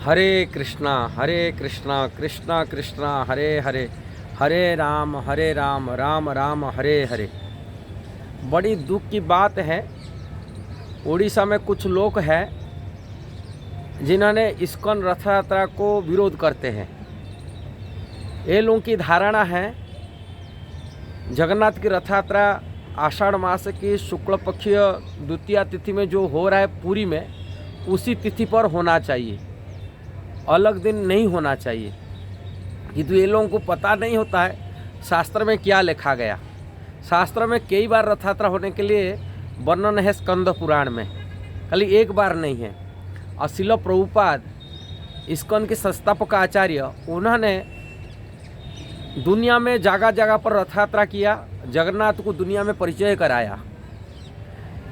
हरे कृष्णा कृष्णा कृष्णा हरे हरे, हरे राम राम राम हरे हरे। बड़ी दुख की बात है, उड़ीसा में कुछ लोग हैं जिन्होंने इस्कॉन रथ यात्रा को विरोध करते हैं। ये लोगों की धारणा है जगन्नाथ की रथ यात्रा आषाढ़ मास की शुक्ल पक्षीय द्वितीया तिथि में जो हो रहा है पुरी में, उसी तिथि पर होना चाहिए, अलग दिन नहीं होना चाहिए। किंतु ये लोगों को पता नहीं होता है शास्त्र में क्या लिखा गया। शास्त्र में कई बार रथ यात्रा होने के लिए वर्णन है स्कंद पुराण में, खाली एक बार नहीं है। और श्रील प्रभुपाद इस्कॉन के संस्थापक आचार्य, उन्होंने दुनिया में जगह जगह पर रथ यात्रा किया, जगन्नाथ को दुनिया में परिचय कराया।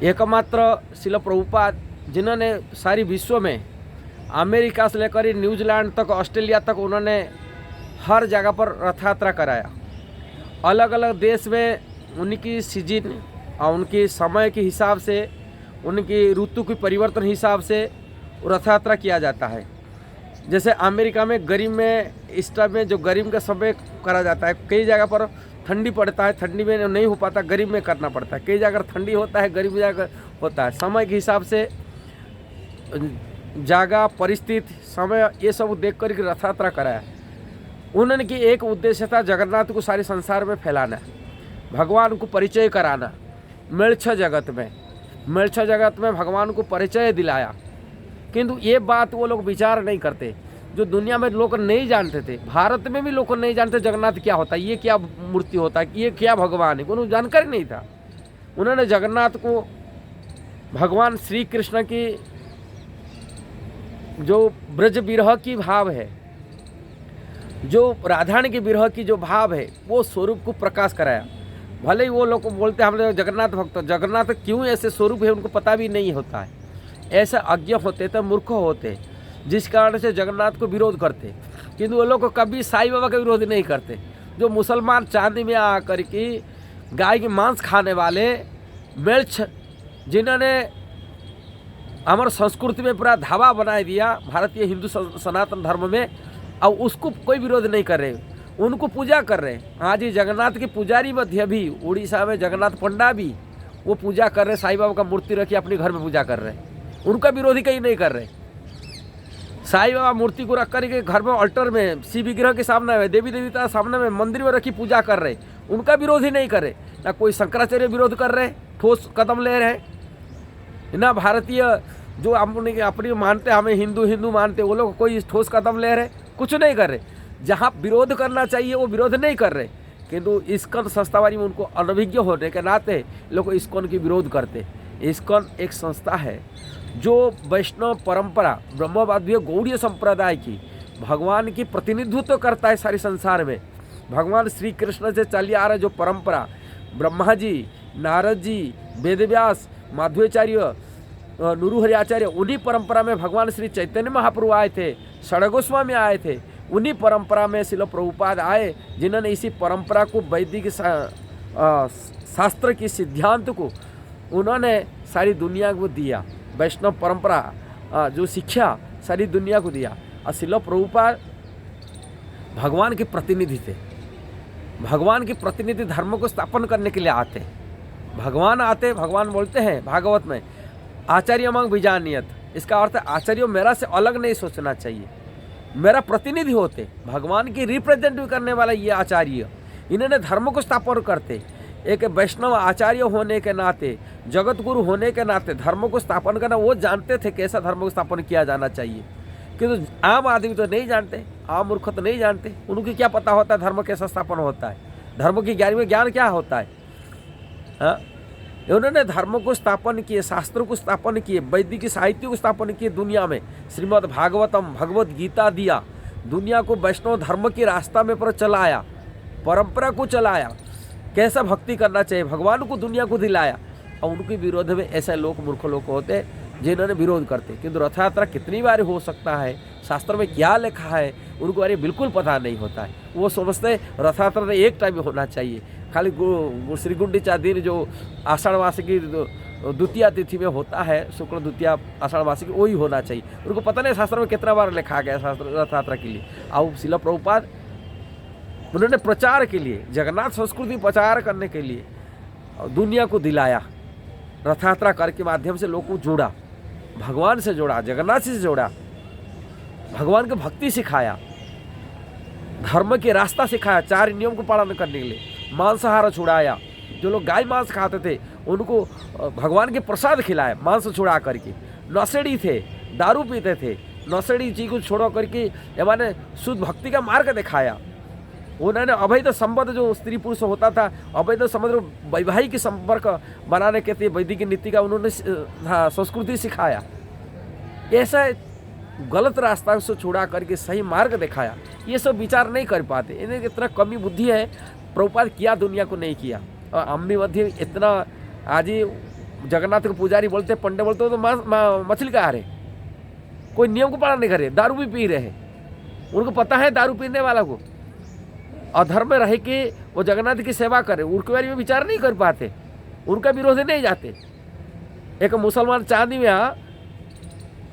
एकमात्र श्रील प्रभुपाद जिन्होंने सारी विश्व में अमेरिका से लेकर न्यूजीलैंड तक, ऑस्ट्रेलिया तक, उन्होंने हर जगह पर रथ यात्रा कराया। अलग अलग देश में उनकी सीजन और उनकी समय के हिसाब से, उनकी ऋतु के परिवर्तन हिसाब से रथ यात्रा किया जाता है। जैसे अमेरिका में गर्मी में, इस टाइम में जो गर्मी का समय करा जाता है, कई जगह पर ठंडी पड़ता है, ठंडी में नहीं हो पाता, गर्मी में करना पड़ता है। कई जगह ठंडी होता है, गर्मी जगह होता है। समय के हिसाब से जगह, परिस्थिति, समय, ये सब देख कर रथ यात्रा कराया। उन्होंने की एक उद्देश्य था जगन्नाथ को सारे संसार में फैलाना, भगवान को परिचय कराना। मेलछ जगत में भगवान को परिचय दिलाया। किंतु ये बात वो लोग विचार नहीं करते, जो दुनिया में लोग नहीं जानते थे। भारत में भी लोग नहीं जानते जगन्नाथ क्या होता है, ये क्या मूर्ति होता है, ये क्या भगवान है, उन्हें जानकारी नहीं था। उन्होंने जगन्नाथ को भगवान श्री कृष्ण की जो ब्रज विरह की भाव है, जो राधारानी की विरह की जो भाव है, वो स्वरूप को प्रकाश कराया। भले ही वो लोग बोलते हैं हम लोग जगन्नाथ भक्त, जगन्नाथ क्यों ऐसे स्वरूप है उनको पता भी नहीं होता है। ऐसे अज्ञ होते थे, मूर्ख होते, जिस कारण से जगन्नाथ को विरोध करते। किंतु वो लोग कभी साईं बाबा का विरोध नहीं करते। जो मुसलमान चांदी में आकर के गाय के मांस खाने वाले मेल्छ, जिन्होंने हमारे संस्कृति में पूरा धावा बना दिया भारतीय हिंदू सनातन धर्म में, और उसको कोई विरोध नहीं कर रहे, उनको पूजा कर रहे। आज ही जगन्नाथ के पुजारी मध्य भी उड़ीसा में जगन्नाथ पंडा भी वो पूजा कर रहे, साईं बाबा का मूर्ति रखी अपने घर में पूजा कर रहे, उनका विरोधी कहीं नहीं कर रहे। साईं बाबा मूर्ति को रख करके घर में अल्टर में, शिव विग्रह के सामने में, देवी देवता सामने में, मंदिर में रखी पूजा कर रहे, उनका विरोधी नहीं कर रहे। ना कोई शंकराचार्य विरोध कर रहे, ठोस कदम ले रहे, ना भारतीय जो अपनी मानते, हमें हिंदू मानते, वो लोग कोई ठोस कदम ले रहे, कुछ नहीं कर रहे। जहाँ विरोध करना चाहिए वो विरोध नहीं कर रहे। किंतु इस्कॉन संस्थावारी में उनको अनभिज्ञ होने के नाते लोग इस्कॉन की विरोध करते। इस्कॉन एक संस्था है जो वैष्णव परंपरा, ब्रह्मवाद्य गौड़ीय संप्रदाय की, भगवान की प्रतिनिधित्व करता है सारे संसार में। भगवान श्री कृष्ण से चली आ रहा जो परंपरा, ब्रह्मा जी, नारद जी, वेदव्यास, माध्वाचार्य, नूरुहरि आचार्य, उन्हीं परंपरा में भगवान श्री चैतन्य महाप्रभु आए थे, षड् गोस्वामी आए थे। उन्हीं परंपरा में श्रील प्रभुपाद आए, जिन्होंने इसी परंपरा को, वैदिक शास्त्र की सिद्धांत को उन्होंने सारी दुनिया को दिया। वैष्णव परंपरा जो शिक्षा सारी दुनिया को दिया। और श्रील प्रभुपाद भगवान के प्रतिनिधि थे। भगवान के प्रतिनिधि धर्म को स्थापन करने के लिए आते। भगवान आते, भगवान बोलते हैं भागवत में, आचार्य मांग बीजानियत। इसका अर्थ है आचार्य मेरा से अलग नहीं सोचना चाहिए, मेरा प्रतिनिधि होते, भगवान की रिप्रेजेंट करने वाला ये आचार्य। इन्होंने धर्म को स्थापन करते। एक वैष्णव आचार्य होने के नाते, जगत गुरु होने के नाते धर्म को स्थापन करना, वो जानते थे कैसा धर्म को स्थापन किया जाना चाहिए। किंतु आम आदमी तो नहीं जानते, आम मूर्ख तो नहीं जानते। उनको क्या पता होता है धर्म कैसा स्थापन होता है, धर्म की ज्ञान क्या होता है। हाँ, उन्होंने धर्म को स्थापन किए, शास्त्र को स्थापन किए, वैदिक साहित्य को स्थापन किए दुनिया में। श्रीमद् भागवतम, भगवत गीता दिया, दुनिया को वैष्णव धर्म के रास्ता में पर चलाया, परंपरा को चलाया, कैसा भक्ति करना चाहिए, भगवान को दुनिया को दिलाया। और उनके विरोध में ऐसे लोग, मूर्ख लोग होते जिन्होंने विरोध करते। किंतु रथ यात्रा कितनी बार हो सकता है, शास्त्र में क्या लिखा है, उनको अरे बिल्कुल पता नहीं होता है। वो समझते रथ यात्रा एक टाइम होना चाहिए। खाली श्री गुंडीचा दिन जो आषाढ़ मास की द्वितीया तिथि में होता है, शुक्ल द्वितीया आषाढ़ मासी की, वही होना चाहिए। उनको पता नहीं शास्त्र में कितना बार लिखा गया शास्त्र रथ यात्रा के लिए। और शिला प्रभुपाद उन्होंने प्रचार के लिए, जगन्नाथ संस्कृति प्रचार करने के लिए दुनिया को दिलाया, रथ यात्रा कर के माध्यम से लोगों को जोड़ा, भगवान से जोड़ा, जगन्नाथ से जोड़ा, भगवान की भक्ति सिखाया, धर्म के रास्ता सिखाया, 4 नियम को पालन करने के लिए, मांसाहार छुड़ाया। जो लोग गाय मांस खाते थे उनको भगवान के प्रसाद खिलाए मांस छुड़ा करके। नशेड़ी थे, दारू पीते थे, नशेड़ी चीज को छोड़ो करके माने शुद्ध भक्ति का मार्ग दिखाया। उन्होंने अवैध संबंध जो स्त्री पुरुष होता था, अवैध संबंध वैवाहिक संपर्क बनाने के लिए वैदिक नीति का उन्होंने संस्कृति सिखाया। ऐसा गलत रास्ता से छुड़ा करके सही मार्ग दिखाया। ये सब विचार नहीं कर पाते, इन्हें इतना कमी बुद्धि है। प्रभुपाद किया दुनिया को नहीं किया। और हम भी मध्य इतना आज ही जगन्नाथ के पुजारी बोलते, पंडे बोलते हो तो मछली खा रहे, कोई नियम को पालन नहीं कर रहे, दारू भी पी रहे हैं। उनको पता है दारू पीने वाला को अधर्म में रह के वो जगन्नाथ की सेवा करे, उनके बारे में विचार नहीं कर पाते, उनका विरोध नहीं जाते। एक मुसलमान चांदी में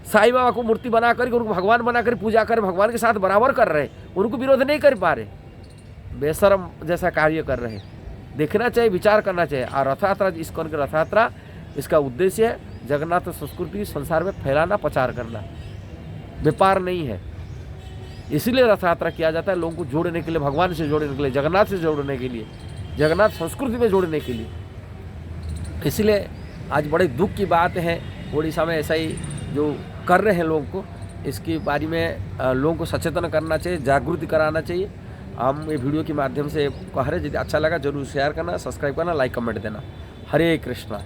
साईं बाबा को मूर्ति बना करके उनको भगवान बना कर पूजा कर, भगवान के साथ बराबर कर रहे, उनको विरोध नहीं कर पा रहे, बेशरम जैसा कार्य कर रहे। देखना चाहिए, विचार करना चाहिए। और रथ यात्रा, इस्कॉन की रथ यात्रा, इसका उद्देश्य है जगन्नाथ संस्कृति संसार में फैलाना, प्रचार करना, व्यापार नहीं है। इसीलिए रथ यात्रा किया जाता है, लोगों को जोड़ने के लिए, भगवान से जोड़ने के लिए, जगन्नाथ से जोड़ने के लिए, जगन्नाथ संस्कृति में जोड़ने के लिए। इसलिए आज बड़े दुख की बात है, उड़ीसा में ऐसा ही जो कर रहे हैं लोगों को, इसके बारे में लोगों को सचेतन करना चाहिए, जागृति कराना चाहिए। हम ये वीडियो के माध्यम से कह रहे हैं, यदि अच्छा लगा जरूर शेयर करना, सब्सक्राइब करना, लाइक कमेंट देना। हरे कृष्णा।